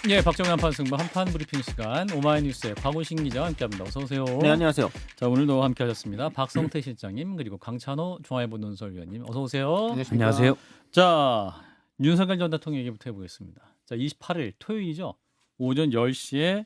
예, 박정현 한판승부 한판 브리핑 시간 오마이뉴스의 박원신 기자와 함께합니다. 어서 오세요. 네, 안녕하세요. 자, 오늘도 함께하셨습니다. 박성태 실장님 그리고 강찬호 중앙일보 논설위원님 어서 오세요. 안녕하세요. 자, 윤석열 전 대통령 얘기부터 해보겠습니다. 자, 28일 토요일이죠. 오전 10시에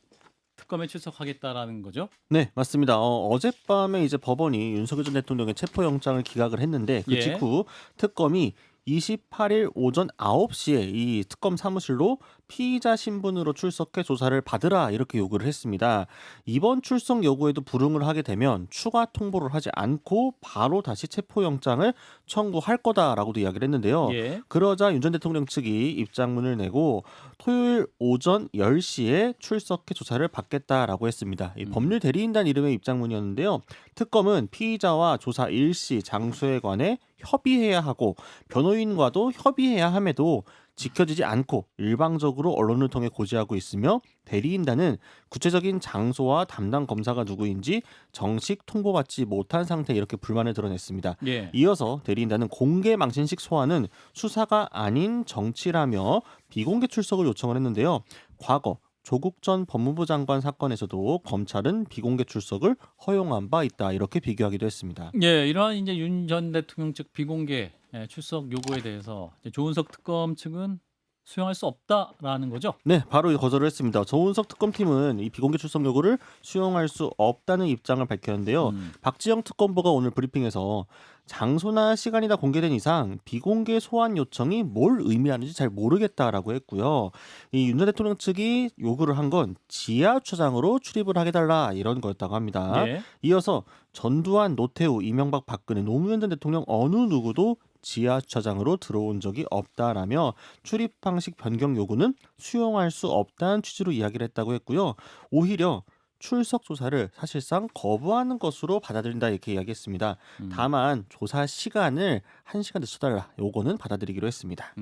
특검에 출석하겠다라는 거죠. 네, 맞습니다. 어젯밤에 이제 법원이 윤석열 전 대통령의 체포영장을 기각을 했는데 그 예. 직후 특검이 28일 오전 9시에 이 특검 사무실로 피의자 신분으로 출석해 조사를 받으라 이렇게 요구를 했습니다. 이번 출석 요구에도 불응을 하게 되면 추가 통보를 하지 않고 바로 다시 체포영장을 청구할 거다라고도 이야기를 했는데요. 예. 그러자 윤 전 대통령 측이 입장문을 내고 토요일 오전 10시에 출석해 조사를 받겠다라고 했습니다. 이 법률 대리인단 이름의 입장문이었는데요. 특검은 피의자와 조사 일시, 장소에 관해 협의해야 하고 변호인과도 협의해야 함에도 지켜지지 않고 일방적으로 언론을 통해 고지하고 있으며 대리인단은 구체적인 장소와 담당 검사가 누구인지 정식 통보받지 못한 상태 이렇게 불만을 드러냈습니다. 예. 이어서 대리인단은 공개 망신식 소환은 수사가 아닌 정치라며 비공개 출석을 요청을 했는데요. 과거 조국 전 법무부 장관 사건에서도 검찰은 비공개 출석을 허용한 바 있다 이렇게 비교하기도 했습니다. 예, 이러한 이제 윤 전 대통령 측 비공개 출석 요구에 대해서 이제 조은석 특검 측은 수용할 수 없다라는 거죠. 네, 바로 거절을 했습니다. 조은석 특검팀은 이 비공개 출석 요구를 수용할 수 없다는 입장을 밝혔는데요. 박지영 특검보가 오늘 브리핑에서 장소나 시간이 다 공개된 이상 비공개 소환 요청이 뭘 의미하는지 잘 모르겠다라고 했고요. 이 윤 전 대통령 측이 요구를 한 건 지하 주차장으로 출입을 하게 달라 이런 거였다고 합니다. 예. 이어서 전두환, 노태우, 이명박, 박근혜, 노무현 전 대통령 어느 누구도 지하 주차장으로 들어온 적이 없다라며 출입 방식 변경 요구는 수용할 수 없다는 취지로 이야기를 했다고 했고요. 오히려 출석 조사를 사실상 거부하는 것으로 받아들인다 이렇게 이야기했습니다. 다만 조사 시간을 1시간 늦춰달라 요거는 받아들이기로 했습니다.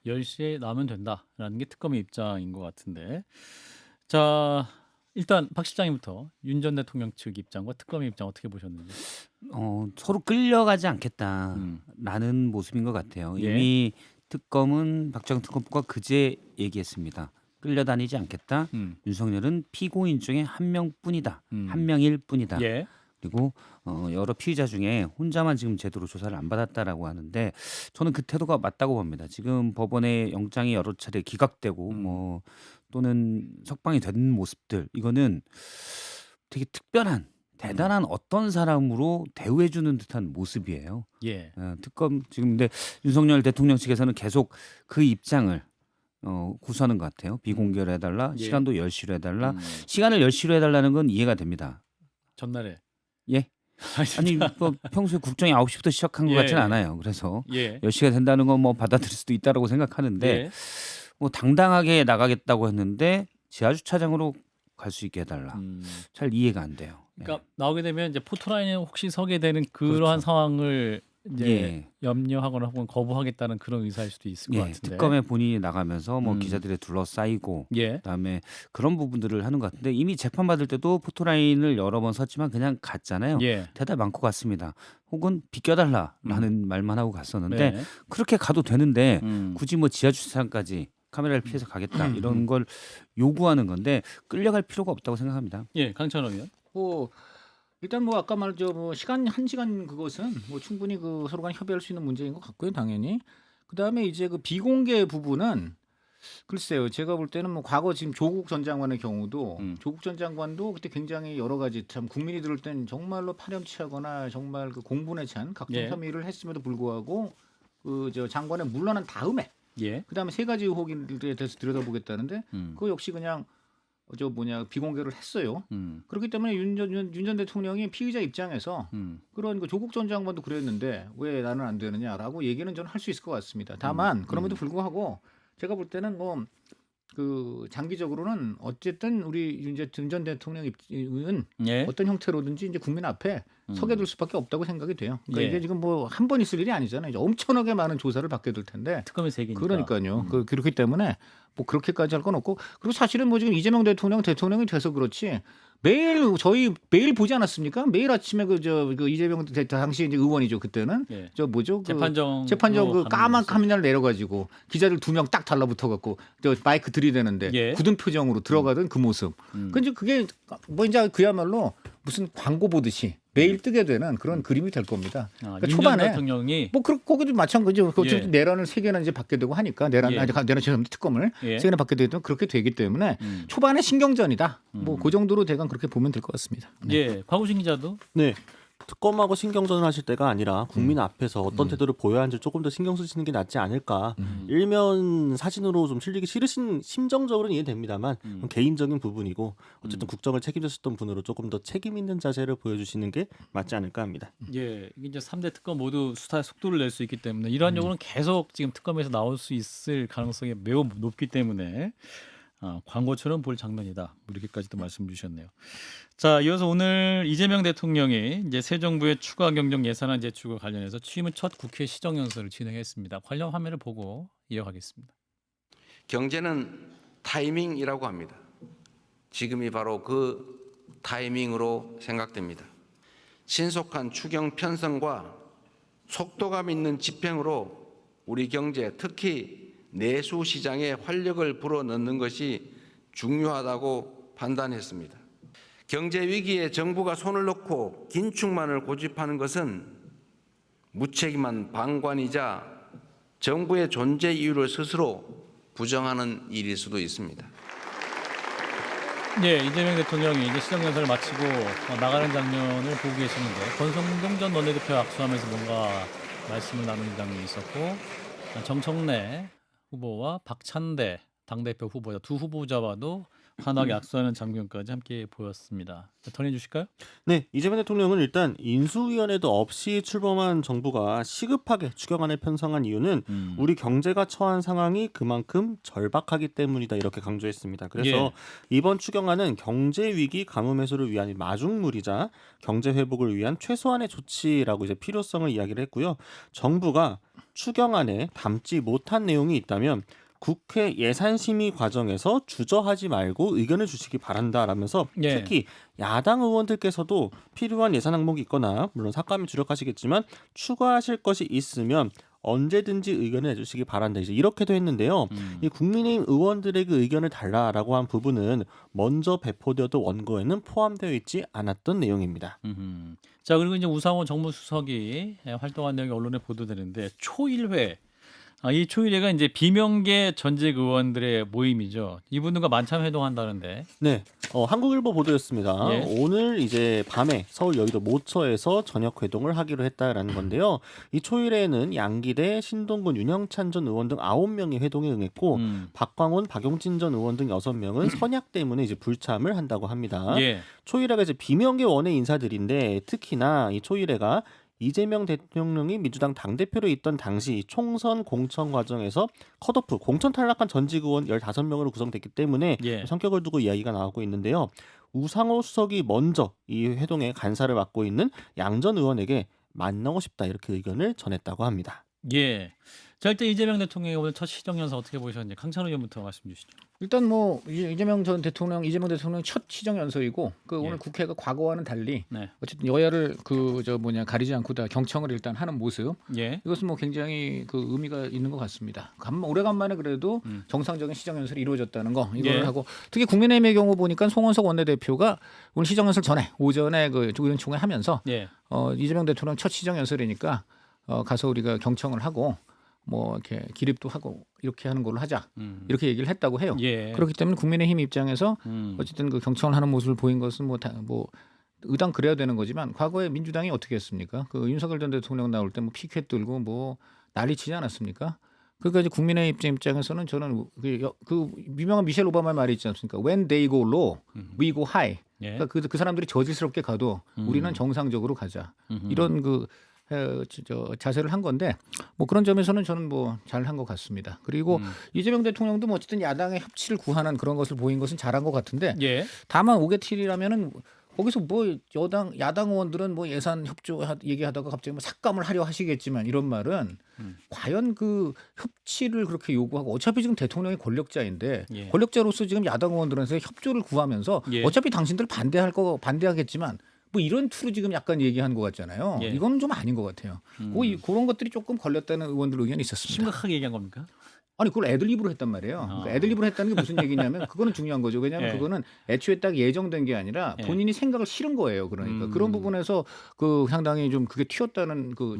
10시에 나오면 된다라는 게 특검의 입장인 것 같은데. 자, 일단 박 실장님부터 윤 전 대통령 측 입장과 특검의 입장 어떻게 보셨는지. 서로 끌려가지 않겠다라는 모습인 것 같아요. 예. 이미 특검은 박정희 특검부가 그제 얘기했습니다. 끌려다니지 않겠다. 윤석열은 피고인 중에 한 명뿐이다. 한 명일 뿐이다. 예. 그리고 여러 피의자 중에 혼자만 지금 제대로 조사를 안 받았다라고 하는데 저는 그 태도가 맞다고 봅니다. 지금 법원의 영장이 여러 차례 기각되고 뭐 또는 석방이 된 모습들 이거는 되게 특별한 대단한 어떤 사람으로 대우해주는 듯한 모습이에요. 예. 특검 지금 근데 윤석열 대통령 측에서는 계속 그 입장을 구사하는 것 같아요. 비공개로 해달라. 예. 시간도 10시로 해달라. 시간을 10시로 해달라는 건 이해가 됩니다. 전날에. 예. 아니 뭐 평소에 국정이 9시부터 시작한 것 예, 같지는 예. 않아요. 그래서 예. 10시가 된다는 건 뭐 받아들일 수도 있다라고 생각하는데 예. 뭐 당당하게 나가겠다고 했는데 지하 주차장으로 갈 수 있게 해달라. 잘 이해가 안 돼요. 그러니까 나오게 되면 이제 포토라인에 혹시 서게 되는 그러한 그렇죠. 상황을 이제 예. 염려하거나 혹은 거부하겠다는 그런 의사일 수도 있을 것 예, 같은데. 특검에 본인이 나가면서 뭐 음. 기자들에 둘러싸이고 예. 그다음에 그런 부분들을 하는 것 같은데 이미 재판 받을 때도 포토라인을 여러 번 섰지만 그냥 갔잖아요. 예. 대답 많고 갔습니다. 혹은 비껴달라라는 말만 하고 갔었는데 네. 그렇게 가도 되는데 음. 굳이 뭐 지하 주차장까지 카메라를 피해서 가겠다 이런 걸 요구하는 건데 끌려갈 필요가 없다고 생각합니다. 예, 강찬호 의원. 뭐 일단 뭐 아까 말저 뭐 시간 1시간 그것은 뭐 충분히 그 서로 간 협의할 수 있는 문제인 것 같고요, 당연히. 그다음에 이제 그 비공개 부분은 글쎄요, 제가 볼 때는 뭐 과거 지금 조국 전 장관의 경우도 조국 전 장관도 그때 굉장히 여러 가지 참 국민이 들을 땐 정말로 파렴치하거나 정말 그 공분에 찬 각종 예. 혐의를 했음에도 불구하고 그 저 장관에 물러난 다음에 예. 그다음에 세 가지 의혹에 대해서 들여다보겠다는데 음. 그거 역시 그냥 저 뭐냐 비공개를 했어요. 그렇기 때문에 윤 전 대통령이 피의자 입장에서 그런 그 조국 전 장관도 그랬는데 왜 나는 안 되느냐라고 얘기는 저는 할 수 있을 것 같습니다. 다만 그럼에도 불구하고 제가 볼 때는 뭐 그 장기적으로는 어쨌든 우리 윤 전 대통령은 예. 어떤 형태로든지 이제 국민 앞에 서게 될 수밖에 없다고 생각이 돼요. 그러니까 예. 이게 지금 뭐 한 번 있을 일이 아니잖아요. 이제 엄청나게 많은 조사를 받게 될 텐데. 특검의 세계니까. 그러니까요. 그렇기 때문에 뭐 그렇게까지 할 건 없고 그리고 사실은 뭐 지금 이재명 대통령이 돼서 그렇지 저희 매일 보지 않았습니까? 매일 아침에 그 이재명 당시 이제 의원이죠 그때는 예. 저 뭐죠 재판정 그 까만 카미나를 내려가지고 기자들 2명 딱 달라붙어갖고 저 마이크 들이대는데 예. 굳은 표정으로 들어가던 그 모습. 근데 그게 뭐 이제 그야말로 무슨 광고 보듯이 매일 뜨게 되는 그런 그림이 될 겁니다. 그러니까 윤 전 초반에 대통령이 뭐 거기도 마찬가지죠. 그 예. 내란을 3개나 이제 받게 되고 하니까 내란 죄송합니다. 특검을 예. 3개나 받게 되면 그렇게 되기 때문에 초반에 신경전이다. 뭐 그 정도로 대강 그렇게 보면 될 것 같습니다. 예, 곽우신 기자도 네. 특검하고 신경전을 하실 때가 아니라 국민 앞에서 어떤 태도를 보여야 하는지 조금 더 신경 쓰시는 게 낫지 않을까. 일면 사진으로 좀 실리기 싫으신 심정적으로는 이해됩니다만 개인적인 부분이고 어쨌든 국정을 책임졌었던 분으로 조금 더 책임 있는 자세를 보여주시는 게 맞지 않을까 합니다. 예, 이게 이제 3대 특검 모두 수사에 속도를 낼 수 있기 때문에 이러한 요구는 계속 지금 특검에서 나올 수 있을 가능성이 매우 높기 때문에 광고처럼 볼 장면이다. 이렇게까지도 말씀 주셨네요. 자, 이어서 오늘 이재명 대통령이 이제 새 정부의 추가 경정 예산안 제출과 관련해서 취임 후 첫 국회 시정연설을 진행했습니다. 관련 화면을 보고 이어가겠습니다. 경제는 타이밍이라고 합니다. 지금이 바로 그 타이밍으로 생각됩니다. 신속한 추경 편성과 속도감 있는 집행으로 우리 경제, 특히 내수 시장에 활력을 불어넣는 것이 중요하다고 판단했습니다. 경제 위기에 정부가 손을 놓고 긴축만을 고집하는 것은 무책임한 방관이자 정부의 존재 이유를 스스로 부정하는 일일 수도 있습니다. 예, 이재명 대통령이 이제 시정연설을 마치고 나가는 장면을 보고 계시는데 권성동 전 원내대표 악수하면서 뭔가 말씀을 나누는 장면이 있었고 정청래 후보와 박찬대 당대표 후보자 두 후보자와도 환하게 악수하는 장면까지 함께 보였습니다. 전해 주실까요? 네, 이재명 대통령은 일단 인수위원회도 없이 출범한 정부가 시급하게 추경안을 편성한 이유는 우리 경제가 처한 상황이 그만큼 절박하기 때문이다 이렇게 강조했습니다. 그래서 예. 이번 추경안은 경제 위기 가뭄 해소를 위한 마중물이자 경제 회복을 위한 최소한의 조치라고 이제 필요성을 이야기를 했고요. 정부가 추경안에 담지 못한 내용이 있다면 국회 예산심의 과정에서 주저하지 말고 의견을 주시기 바란다라면서 예. 특히 야당 의원들께서도 필요한 예산 항목이 있거나 물론 삭감에 주력하시겠지만 추가하실 것이 있으면 언제든지 의견을 내주시기 바란다. 이제 이렇게도 했는데요. 이 국민의힘 의원들에게 의견을 달라라고 한 부분은 먼저 배포되었던 원고에는 포함되어 있지 않았던 내용입니다. 자, 그리고 이제 우상호 정무수석이 활동한 내용이 언론에 보도되는데 초일회. 이 초일회가 이제 비명계 전직 의원들의 모임이죠. 이분들과 만찬 회동한다는데. 네, 한국일보 보도였습니다. 예. 오늘 이제 밤에 서울 여의도 모처에서 저녁 회동을 하기로 했다라는 건데요. 이 초일회에는 양기대, 신동근, 윤영찬 전 의원 등 9명이 회동에 응했고 박광온, 박용진 전 의원 등 6명은 선약 때문에 이제 불참을 한다고 합니다. 예. 초일회가 이제 비명계 원외 인사들인데 특히나 이 초일회가 이재명 대통령이 민주당 당대표로 있던 당시 총선 공천 과정에서 컷오프 공천 탈락한 전직 의원 15명으로 구성됐기 때문에 예. 성격을 두고 이야기가 나오고 있는데요. 우상호 수석이 먼저 이 회동의 간사를 맡고 있는 양 전 의원에게 만나고 싶다 이렇게 의견을 전했다고 합니다. 예. 자, 일단 이재명 대통령의 오늘 첫 시정연설 어떻게 보셨는지 강찬호 의원부터 말씀 주시죠. 일단 뭐 이재명 대통령 첫 시정 연설이고 예. 오늘 국회가 과거와는 달리 네. 어쨌든 여야를 가리지 않고 다 경청을 일단 하는 모습. 예. 이것은 뭐 굉장히 그 의미가 있는 것 같습니다. 오래간만에 그래도 정상적인 시정 연설이 이루어졌다는 거 이걸 예. 하고 특히 국민의힘의 경우 보니까 송원석 원내대표가 오늘 시정 연설 전에 오전에 그 의원총회 하면서 예. 이재명 대통령 첫 시정 연설이니까 가서 우리가 경청을 하고 뭐 이렇게 기립도 하고 이렇게 하는 걸로 하자 이렇게 얘기를 했다고 해요. 예. 그렇기 때문에 국민의힘 입장에서 어쨌든 그 경청을 하는 모습을 보인 것은 뭐 의당 그래야 되는 거지만 과거에 민주당이 어떻게 했습니까? 그 윤석열 전 대통령 나올 때 뭐 피켓 들고 뭐 난리치지 않았습니까? 그러니까 이제 국민의힘 입장에서는 저는 그 유명한 미셸 오바마 말이 있지 않습니까? When they go low, we go high. 예. 그러니까 그 사람들이 저질스럽게 가도 우리는 정상적으로 가자. 이런 자세를 한 건데 뭐 그런 점에서는 저는 뭐 잘한 것 같습니다. 그리고 이재명 대통령도 뭐 어쨌든 야당의 협치를 구하는 그런 것을 보인 것은 잘한 것 같은데 예. 다만 오게틸이라면은 거기서 뭐 야당 의원들은 뭐 예산 협조 얘기하다가 갑자기 뭐 삭감을 하려 하시겠지만 이런 말은 과연 그 협치를 그렇게 요구하고 어차피 지금 대통령이 권력자인데 예. 권력자로서 지금 야당 의원들한테 협조를 구하면서 예. 어차피 당신들 반대하겠지만 뭐 이런 투로 지금 약간 얘기한 것 같잖아요. 예. 이거는 좀 아닌 것 같아요. 그런 것들이 조금 걸렸다는 의원들 의견이 있었습니다. 심각하게 얘기한 겁니까? 아니 그걸 애들립으로 했단 말이에요. 그러니까 애들립으로 했다는 게 무슨 얘기냐면 그거는 중요한 거죠. 왜냐하면 예. 그거는 애초에 딱 예정된 게 아니라 예. 본인이 생각을 실은 거예요. 그러니까 그런 부분에서 그 상당히 좀 그게 튀었다는 그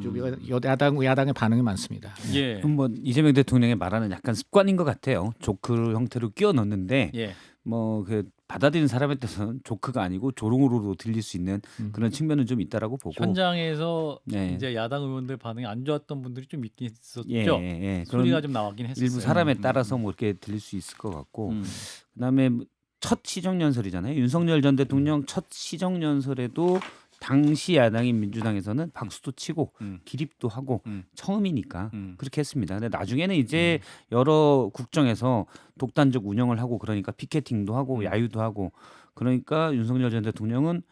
야당의 반응이 많습니다. 예. 그럼 뭐 이재명 대통령의 말하는 약간 습관인 것 같아요. 조크 형태로 끼워 넣는데 예. 뭐 그 받아들이는 사람에 따라서는 조크가 아니고 조롱으로도 들릴 수 있는 그런 측면은 좀 있다라고 보고. 현장에서 네. 이제 야당 의원들 반응이 안 좋았던 분들이 좀 있긴 있었죠. 예, 예. 소리가 그런 좀 나왔긴 했었어요. 일부 사람에 따라서 뭐 이렇게 들릴 수 있을 것 같고. 그다음에 첫 시정연설이잖아요. 윤석열 전 대통령 첫 시정연설에도 당시 야당인 민주당에서는 박수도 치고 기립도 하고 처음이니까 그렇게 했습니다. 근데 나중에는 이제 여러 국정에서 독단적 운영을 하고 그러니까 피켓팅도 하고 야유도 하고 그러니까 윤석열 전 대통령은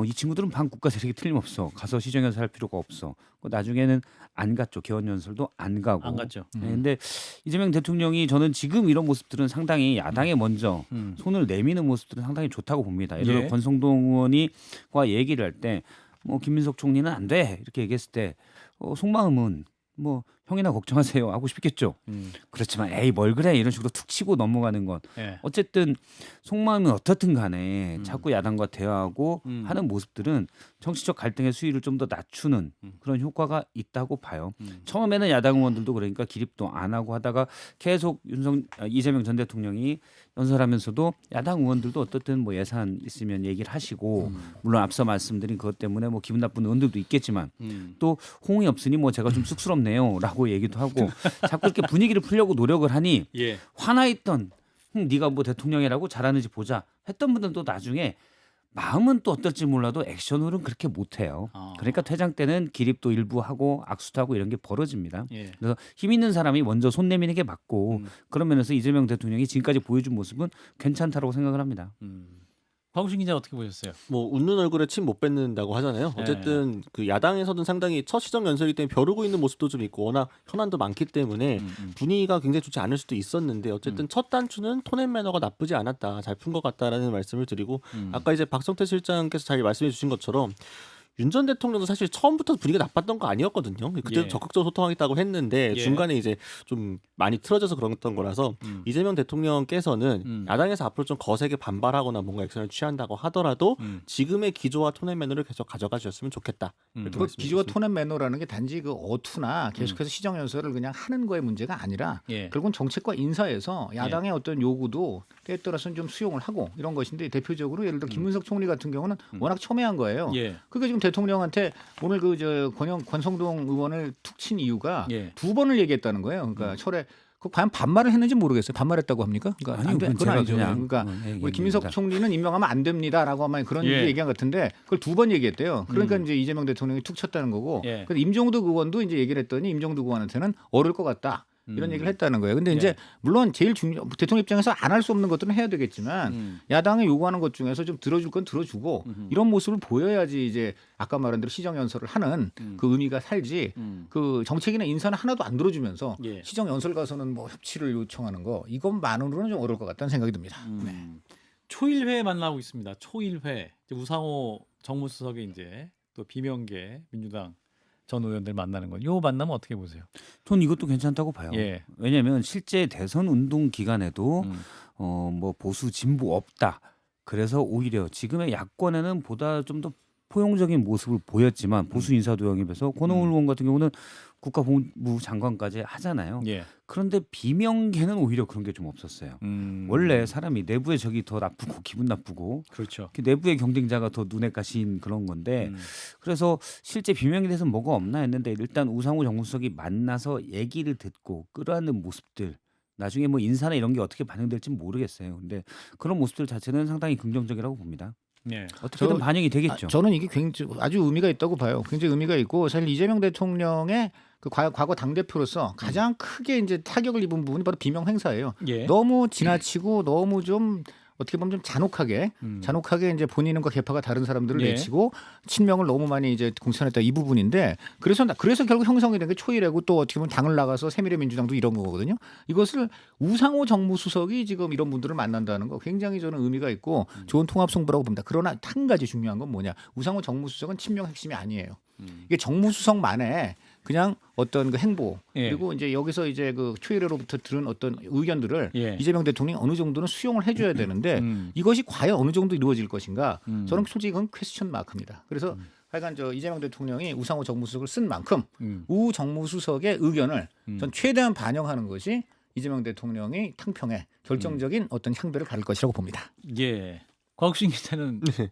이 친구들은 반국가 세력이 틀림없어. 가서 시정연설 할 필요가 없어. 나중에는 안 갔죠. 개헌연설도 안 가고. 안 갔죠. 네, 근데 이재명 대통령이 저는 지금 이런 모습들은 상당히 야당에 먼저 손을 내미는 모습들은 상당히 좋다고 봅니다. 예를 들어 예. 권성동 의원이과 얘기를 할 때 뭐 김민석 총리는 안 돼 이렇게 얘기했을 때 속마음은 뭐 형이나 걱정하세요 하고 싶겠죠. 그렇지만 에이 뭘 그래 이런 식으로 툭 치고 넘어가는 건 예. 어쨌든 속마음은 어떻든 간에 자꾸 야당과 대화하고 하는 모습들은 정치적 갈등의 수위를 좀 더 낮추는 그런 효과가 있다고 봐요. 처음에는 야당 의원들도 그러니까 기립도 안 하고 하다가 계속 이재명 전 대통령이 연설하면서도 야당 의원들도 어떻든 뭐 예산 있으면 얘기를 하시고 물론 앞서 말씀드린 그것 때문에 뭐 기분 나쁜 의원들도 있겠지만 또 호응이 없으니 뭐 제가 좀 쑥스럽네요라고 얘기도 하고 자꾸 이렇게 분위기를 풀려고 노력을 하니 예. 화나 있던 네가 뭐 대통령이라고 잘하는지 보자 했던 분들은 또 나중에 마음은 또 어떨지 몰라도 액션으로는 그렇게 못해요. 그러니까 퇴장 때는 기립도 일부 하고 악수도 하고 이런 게 벌어집니다. 예. 그래서 힘 있는 사람이 먼저 손 내미는 게 맞고 그런 면에서 이재명 대통령이 지금까지 보여준 모습은 괜찮다고 생각을 합니다. 박우신 기자 어떻게 보셨어요? 뭐 웃는 얼굴에 침 못 뱉는다고 하잖아요. 어쨌든 그 야당에서는 상당히 첫 시정 연설이기 때문에 벼르고 있는 모습도 좀 있고 워낙 현안도 많기 때문에 분위기가 굉장히 좋지 않을 수도 있었는데 어쨌든 첫 단추는 톤앤 매너가 나쁘지 않았다. 잘 푼 것 같다라는 말씀을 드리고 아까 이제 박성태 실장께서 잘 말씀해 주신 것처럼 윤 전 대통령도 사실 처음부터 분위기가 나빴던 거 아니었거든요. 그때 예. 적극적으로 소통하겠다고 했는데 예. 중간에 이제 좀 많이 틀어져서 그랬던 거라서 이재명 대통령께서는 야당에서 앞으로 좀 거세게 반발하거나 뭔가 액션을 취한다고 하더라도 지금의 기조와 톤앤 매너를 계속 가져가 주셨으면 좋겠다. 이렇게 그 말씀해 기조와 주셨습니다. 톤앤 매너라는 게 단지 그 어투나 계속해서 시정 연설을 그냥 하는 거의 문제가 아니라 예. 결국은 정책과 인사에서 야당의 어떤 요구도 때에 따라서는 좀 수용을 하고 이런 것인데 대표적으로 예를 들어 김문석 총리 같은 경우는 워낙 첨예한 거예요. 예. 그러니까 지금 대통령한테 오늘 권성동 의원을 툭 친 이유가 예. 2번을 얘기했다는 거예요. 그러니까 철에 그 과연 반말을 했는지 모르겠어요. 반말했다고 합니까? 그러니까 아니요, 안 돼. 그건 그건 제가 아니죠. 그냥, 그러니까 얘기한 우리 김민석 겁니다. 총리는 임명하면 안 됩니다라고 하면 그런 예. 얘기한 것 같은데 그걸 2번 얘기했대요. 그러니까 이제 이재명 대통령이 툭 쳤다는 거고. 예. 근데 임종득 의원도 이제 얘기를 했더니 임종득 의원한테는 어려울 것 같다. 이런 얘기를 했다는 거예요. 근데 이제 물론 제일 대통령 입장에서 안 할 수 없는 것들은 해야 되겠지만 야당이 요구하는 것 중에서 좀 들어줄 건 들어주고 이런 모습을 보여야지 이제 아까 말한 대로 시정 연설을 하는 그 의미가 살지 그 정책이나 인사는 하나도 안 들어주면서 예. 시정 연설 가서는 뭐 협치를 요청하는 거 이것만으로는 좀 어려울 것 같다는 생각이 듭니다. 네. 초일회 만나고 있습니다. 초일회 이제 우상호 정무수석의 이제 또 비명계 민주당 전 의원들 만나는 건 요 만나면 어떻게 보세요? 전 이것도 괜찮다고 봐요. 예. 왜냐하면 실제 대선 운동 기간에도 뭐 보수 진보 없다. 그래서 오히려 지금의 야권에는 보다 좀 더 포용적인 모습을 보였지만 보수 인사도 영입해서 권오을 의원 같은 경우는 국가본부 장관까지 하잖아요. 예. 그런데 비명계는 오히려 그런 게 좀 없었어요. 원래 사람이 내부의 적이 더 나쁘고 기분 나쁘고 그렇죠. 내부의 경쟁자가 더 눈에 가신 그런 건데 그래서 실제 비명계에 대해서 뭐가 없나 했는데 일단 우상호 정무수석이 만나서 얘기를 듣고 끌어안는 모습들 나중에 뭐 인사나 이런 게 어떻게 반영될지 모르겠어요. 근데 그런 모습들 자체는 상당히 긍정적이라고 봅니다. 예. 어떻게든 반영이 되겠죠. 저는 이게 굉장히 아주 의미가 있다고 봐요. 굉장히 의미가 있고 사실 이재명 대통령의 그 과거 당 대표로서 가장 크게 이제 타격을 입은 부분이 바로 비명 행사예요. 예. 너무 지나치고 너무 좀 어떻게 보면 좀 잔혹하게 음. 이제 본인과 계파가 다른 사람들을 예. 내치고 친명을 너무 많이 이제 공천했다 이 부분인데 그래서 결국 형성이 된 게 초일회고 또 어떻게 보면 당을 나가서 새미래민주당도 이런 거거든요. 이것을 우상호 정무수석이 지금 이런 분들을 만난다는 거 굉장히 저는 의미가 있고 좋은 통합 승부라고 봅니다. 그러나 한 가지 중요한 건 뭐냐? 우상호 정무수석은 친명 핵심이 아니에요. 이게 정무수석만의 그냥 어떤 그 행보 예. 그리고 이제 여기서 이제 그 초일회로부터 들은 어떤 의견들을 예. 이재명 대통령이 어느 정도는 수용을 해줘야 되는데 이것이 과연 어느 정도 이루어질 것인가 저는 솔직히 그건 퀘스천 마크입니다. 그래서 하여간 이재명 대통령이 우상호 정무수석을 쓴 만큼 우 정무수석의 의견을 전 최대한 반영하는 것이 이재명 대통령이 탕평에 결정적인 어떤 향배를 가를 것이라고 봅니다. 예. 곽신 기자는 네.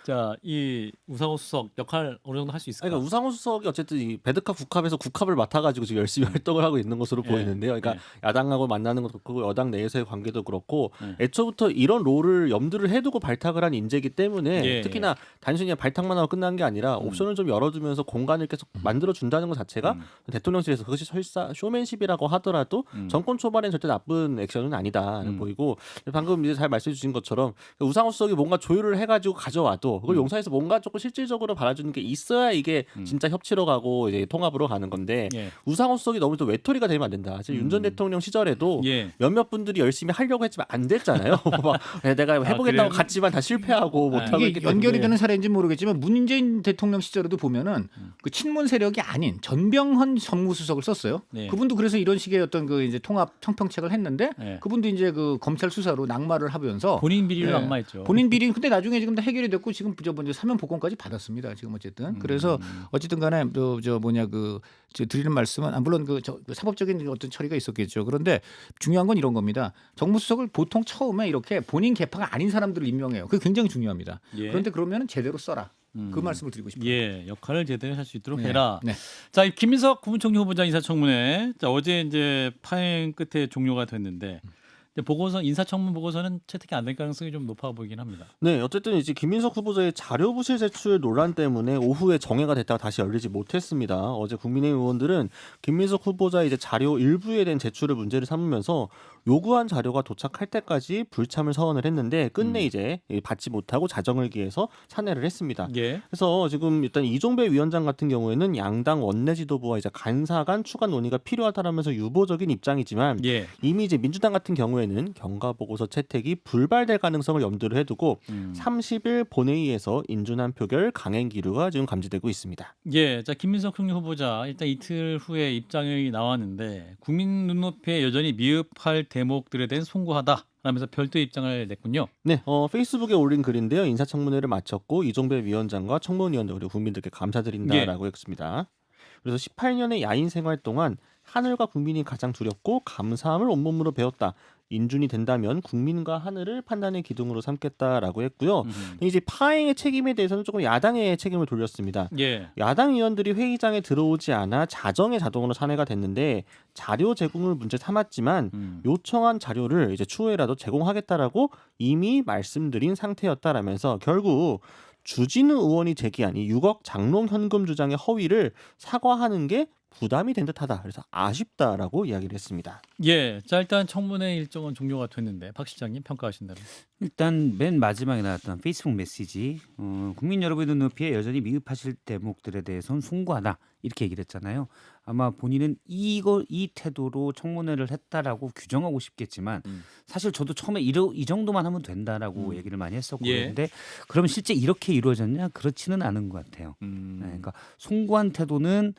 자, 이 우상호 수석 역할 어느 정도 할 수 있을까? 그러니까 우상호 수석이 어쨌든 이 배드캅 국합에서 국합을 맡아가지고 지금 열심히 활동을 하고 있는 것으로 예. 보이는데요. 그러니까 예. 야당하고 만나는 것도 그렇고 여당 내에서의 관계도 그렇고 예. 애초부터 이런 롤을 염두를 해두고 발탁을 한 인재이기 때문에 예. 특히나 단순히 발탁만 하고 끝난 게 아니라 옵션을 좀 열어두면서 공간을 계속 만들어 준다는 것 자체가 대통령실에서 그것이 설사 쇼맨십이라고 하더라도 정권 초반엔 절대 나쁜 액션은 아니다 보이고 방금 이제 잘 말씀해 주신 것처럼 우상호 수석이 뭔가 조율을 해가지고 가져와도 그걸 용산에서 뭔가 조금 실질적으로 받아주는 게 있어야 이게 진짜 협치로 가고 이제 통합으로 가는 건데 예. 우상호 수석이 너무 또 외톨이가 되면 안 된다. 지금 윤 전 대통령 시절에도 예. 몇몇 분들이 열심히 하려고 했지만 안 됐잖아요. 막 내가 해보겠다고 그래요? 갔지만 다 실패하고 못하고 이게 했기 때문에. 연결이 되는 사례인지 모르겠지만 문재인 대통령 시절에도 보면은 그 친문 세력이 아닌 전병헌 정무수석을 썼어요. 네. 그분도 그래서 이런 식의 어떤 그 이제 통합 청평책을 했는데 네. 그분도 이제 그 검찰 수사로 낙마를 하면서 본인 비리를 예. 낙마했죠. 본인 비리 근데 나중에 지금 다 해결이 됐고 지금 저 먼저 사면 복권까지 받았습니다. 지금 어쨌든 그래서 어쨌든 간에 드리는 말씀은 물론 그 사법적인 어떤 처리가 있었겠죠. 그런데 중요한 건 이런 겁니다. 정무수석을 보통 처음에 이렇게 본인 계파가 아닌 사람들을 임명해요. 그게 굉장히 중요합니다. 예. 그런데 그러면 제대로 써라. 그 말씀을 드리고 싶어요. 예, 역할을 제대로 할 수 있도록 네. 해라. 네. 자, 이 김민석 국무총리 후보자 인사청문회. 자, 어제 이제 파행 끝에 종료가 됐는데 이제 보고서 인사청문 보고서는 채택이 안 될 가능성이 좀 높아 보이긴 합니다. 네, 어쨌든 이제 김민석 후보자의 자료 부실 제출 논란 때문에 오후에 정회가 됐다가 다시 열리지 못했습니다. 어제 국민의힘 의원들은 김민석 후보자의 이제 자료 일부에 대한 제출을 문제를 삼으면서 요구한 자료가 도착할 때까지 불참을 서원을 했는데 끝내 이제 받지 못하고 자정을 기해서 찬회를 했습니다. 예. 그래서 지금 일단 이종배 위원장 같은 경우에는 양당 원내 지도부와 이제 간사 간 추가 논의가 필요하다라면서 유보적인 입장이지만 예. 이미 이제 민주당 같은 경우에는 경과 보고서 채택이 불발될 가능성을 염두를 해두고 30일 본회의에서 인준안 표결 강행 기류가 지금 감지되고 있습니다. 예. 자, 김민석 총리 후보자 일단 이틀 후에 입장이 나왔는데 국민 눈높이에 여전히 미흡할 대목들에 대한 송구하다. 라면서 별도의 입장을 냈군요. 네, 페이스북에 올린 글인데요. 인사청문회를 마쳤고 이종배 위원장과 청문위원들 그리고 국민들께 감사드린다라고 했습니다. 그래서 18년의 야인 생활 동안 하늘과 국민이 가장 두렵고 감사함을 온몸으로 배웠다. 인준이 된다면 국민과 하늘을 판단의 기둥으로 삼겠다라고 했고요. 이제 파행의 책임에 대해서는 조금 야당의 책임을 돌렸습니다. 예. 야당 의원들이 회의장에 들어오지 않아 자정에 자동으로 산회가 됐는데 자료 제공을 문제 삼았지만 요청한 자료를 이제 추후에라도 제공하겠다라고 이미 말씀드린 상태였다라면서 결국 주진우 의원이 제기한 이 6억 장롱 현금 주장의 허위를 사과하는 게 부담이 된 듯하다. 그래서 아쉽다라고 이야기를 했습니다. 예. 자, 일단 청문회 일정은 종료가 됐는데 박 실장님 평가하신다면. 일단 맨 마지막에 나왔던 페이스북 메시지 국민 여러분의 눈높이에 여전히 미흡하실 대목들에 대해서는 송구하다 이렇게 얘기를 했잖아요. 아마 본인은 이 태도로 청문회를 했다라고 규정하고 싶겠지만 사실 저도 처음에 이 정도만 하면 된다라고 얘기를 많이 했었고 예. 그런데 그러면 실제 이렇게 이루어졌냐? 그렇지는 않은 것 같아요. 네, 그러니까 송구한 태도는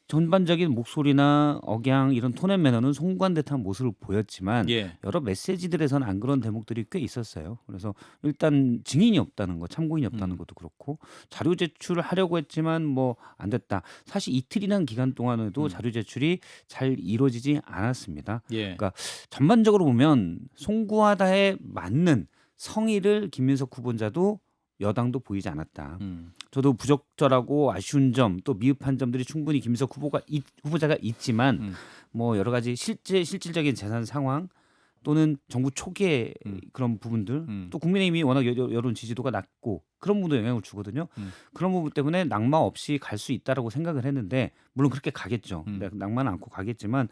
전반적인 목소리나 억양 이런 톤앤 매너는 송구한 듯한 모습을 보였지만 예. 여러 메시지들에서는 안 그런 대목들이 꽤 있었어요. 그래서 일단 증인이 없다는 거, 참고인이 없다는 것도 그렇고 자료 제출을 하려고 했지만 뭐 안 됐다. 사실 이틀이라는 기간 동안에도 자료 제출이 잘 이루어지지 않았습니다. 예. 그러니까 전반적으로 보면 송구하다에 맞는 성의를 김민석 후보자도 여당도 보이지 않았다. 저도 부적절하고 아쉬운 점 또 미흡한 점들이 충분히 김민석 후보자가 있지만 뭐 여러 가지 실질적인 재산 상황 또는 정부 초기의 그런 부분들 또 국민의힘이 워낙 여론 지지도가 낮고 그런 부분도 영향을 주거든요. 그런 부분 때문에 낙마 없이 갈 수 있다라고 생각을 했는데 물론 그렇게 가겠죠. 낙마는 않고 가겠지만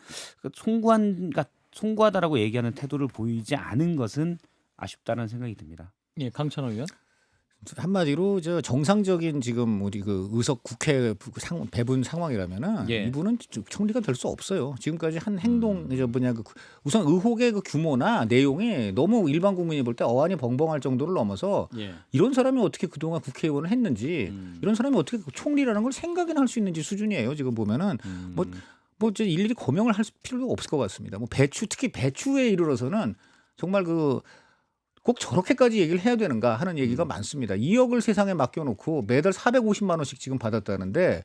송구하다라고 얘기하는 태도를 보이지 않은 것은 아쉽다는 생각이 듭니다. 예, 강찬호 의원. 한마디로 저 정상적인 지금 우리 그 의석 국회 배분 상황이라면은 예. 이분은 총리가 될 수 없어요. 지금까지 한 행동 저 뭐냐 그 우선 의혹의 그 규모나 내용이 너무 일반 국민이 볼 때 어안이 벙벙할 정도를 넘어서 예. 이런 사람이 어떻게 그동안 국회의원을 했는지 이런 사람이 어떻게 총리라는 걸 생각이나 할 수 있는지 수준이에요. 지금 보면은 뭐 저 일일이 거명을 할 필요가 없을 것 같습니다. 뭐 배추 특히 배추에 이르러서는 정말 그 꼭 저렇게까지 얘기를 해야 되는가 하는 얘기가 많습니다. 2억을 세상에 맡겨놓고 매달 450만 원씩 지금 받았다는데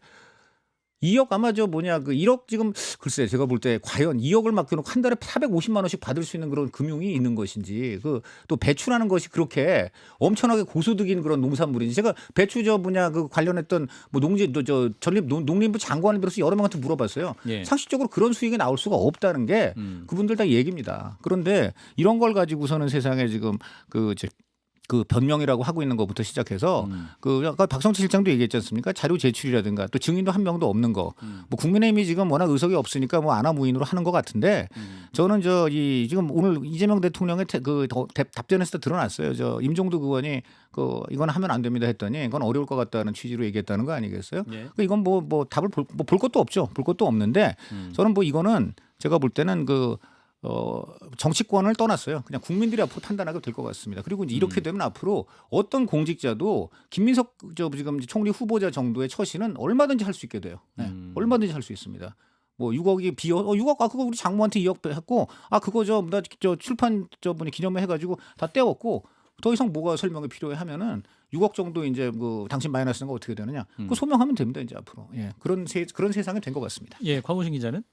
2억 아마 저 뭐냐 그 1억 지금 글쎄 제가 볼 때 과연 2억을 맡겨놓고 한 달에 450만 원씩 받을 수 있는 그런 금융이 있는 것인지 그 또 배추라는 것이 그렇게 엄청나게 고소득인 그런 농산물인지 제가 배추 저 뭐냐 그 관련했던 뭐 농지 저 전립 농림부 장관을 비롯해서 여러 명한테 물어봤어요. 예. 상식적으로 그런 수익이 나올 수가 없다는 게 그분들 다 얘기입니다. 그런데 이런 걸 가지고서는 세상에 지금 그 변명이라고 하고 있는 것부터 시작해서 그 아까 박성철 실장도 얘기했지 않습니까? 자료 제출이라든가 또 증인도 한 명도 없는 거. 뭐 국민의힘이 지금 워낙 의석이 없으니까 뭐 안하무인으로 하는 것 같은데 저는 저 이 지금 오늘 이재명 대통령의 답변에서 드러났어요. 저 임종두 의원이 그 이건 하면 안 됩니다 했더니 이건 어려울 것 같다는 취지로 얘기했다는 거 아니겠어요? 예. 그러니까 이건 뭐 답을 볼 것도 없죠. 볼 것도 없는데 저는 뭐 이거는 제가 볼 때는 정치권을 떠났어요. 그냥 국민들이 앞으로 판단하게 될 것 같습니다. 그리고 이제 이렇게 되면 앞으로 어떤 공직자도 김민석 지금 총리 후보자 정도의 처신은 얼마든지 할 수 있게 돼요. 네. 얼마든지 할 수 있습니다. 뭐 6억이 6억 그거 우리 장모한테 2억 했고 그거 나 출판 분이 기념회 해가지고 다 떼었고 더 이상 뭐가 설명이 필요해 하면은 6억 정도 이제 그 당신 마이너스는 거 어떻게 되느냐? 그거 소명하면 됩니다 이제 앞으로. 예. 그런 세상이 된 것 같습니다. 예, 광우신 기자는.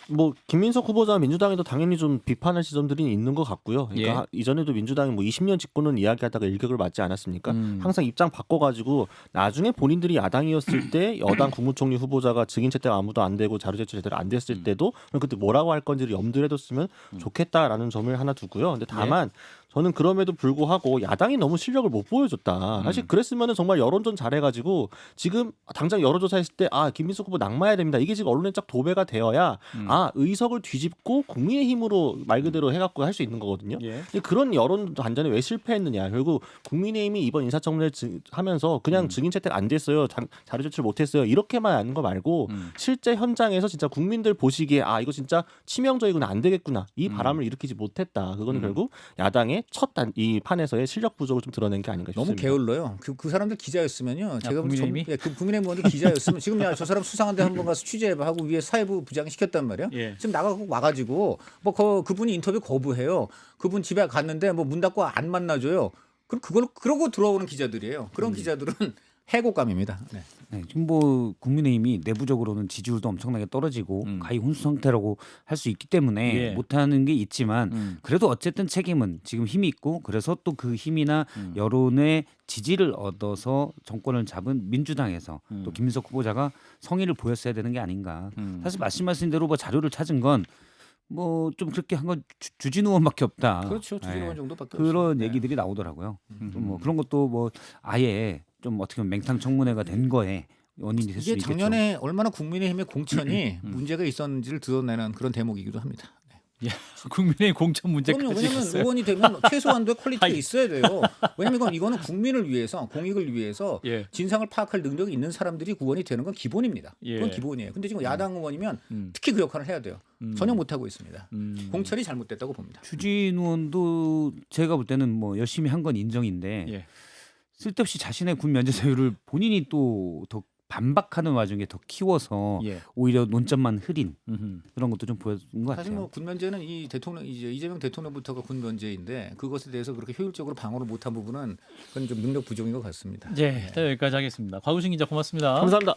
뭐 김민석 후보자 민주당에도 당연히 좀 비판할 지점들이 있는 것 같고요. 그러니까 이전에도 민주당이 뭐 20년 집권은 이야기하다가 일격을 맞지 않았습니까? 항상 입장 바꿔가지고 나중에 본인들이 야당이었을 때 여당 국무총리 후보자가 증인 채택 아무도 안 되고 자료 제출 제대로 안 됐을 때도 그때 뭐라고 할 건지를 염두에 뒀으면 좋겠다라는 점을 하나 두고요. 근데 다만 저는 그럼에도 불구하고 야당이 너무 실력을 못 보여줬다. 사실 그랬으면은 정말 여론전 잘해가지고 지금 당장 여론조사했을 때 김민석 후보 낙마해야 됩니다. 이게 지금 언론에 쫙 도배가 되어야 의석을 뒤집고 국민의힘으로 말 그대로 해갖고 할 수 있는 거거든요. 예. 근데 그런 여론 반전에 왜 실패했느냐. 결국 국민의힘이 이번 인사청문회 하면서 그냥 증인 채택 안 됐어요. 자료 제출 못했어요. 이렇게만 하는 거 말고 실제 현장에서 진짜 국민들 보시기에 이거 진짜 치명적이구나 안 되겠구나 이 바람을 일으키지 못했다. 그거는 결국 야당의 이 판에서의 실력 부족을 좀 드러낸 게 아닌가 싶습니다. 너무 게을러요. 그 사람들 기자였으면요. 제가 국민의힘이? 그 국민의힘 의원들 기자였으면 지금 저 사람 수상한데 한번 가서 취재하고 위에 사회부 부장이 시켰단 말이야. 예. 지금 나가고 와가지고 뭐 그분이 인터뷰 거부해요. 그분 집에 갔는데 뭐 문 닫고 안 만나줘요. 그러고 들어오는 기자들이에요. 그런 기자들은 해고감입니다. 네. 네, 지금 뭐 국민의힘이 내부적으로는 지지율도 엄청나게 떨어지고 가히 혼수 상태라고 할 수 있기 때문에 예. 못하는 게 있지만 그래도 어쨌든 책임은 지금 힘이 있고 그래서 또 그 힘이나 여론의 지지를 얻어서 정권을 잡은 민주당에서 또 김민석 후보자가 성의를 보였어야 되는 게 아닌가. 사실 말씀하신 대로 뭐 자료를 찾은 건 뭐 좀 그렇게 한 건 주진우 의원밖에 없다. 그렇죠. 주진우 의원 정도밖에 그런 없어요. 얘기들이 나오더라고요. 좀 뭐 그런 것도 뭐 아예 좀 어떻게 보면 맹탕 청문회가 된 거에 원인이 될 수 이게 있겠죠. 작년에 얼마나 국민의힘의 공천이 문제가 있었는지를 드러내는 그런 대목이기도 합니다. 네. 국민의 공천 문제까지 그럼요. 왜냐하면 있어요. 의원이 되면 최소한도의 퀄리티가 있어야 돼요. 왜냐하면 이거는 국민을 위해서 공익을 위해서 예. 진상을 파악할 능력이 있는 사람들이 의원이 되는 건 기본입니다. 예. 그건 기본이에요. 근데 지금 야당 의원이면 특히 그 역할을 해야 돼요. 전혀 못하고 있습니다. 공천이 잘못됐다고 봅니다. 주진우 의원도 제가 볼 때는 뭐 열심히 한 건 인정인데 예. 쓸데없이 자신의 군 면제 사유를 본인이 또 더 반박하는 와중에 더 키워서 예. 오히려 논점만 흐린 음흠. 그런 것도 좀 보여준 것 사실 같아요. 뭐 군면제는 이 대통령 이제 이재명 대통령부터가 군면제인데 그것에 대해서 그렇게 효율적으로 방어를 못한 부분은 그건 좀 능력 부족인 것 같습니다. 예, 일단 여기까지 하겠습니다. 곽우신 기자 고맙습니다. 감사합니다.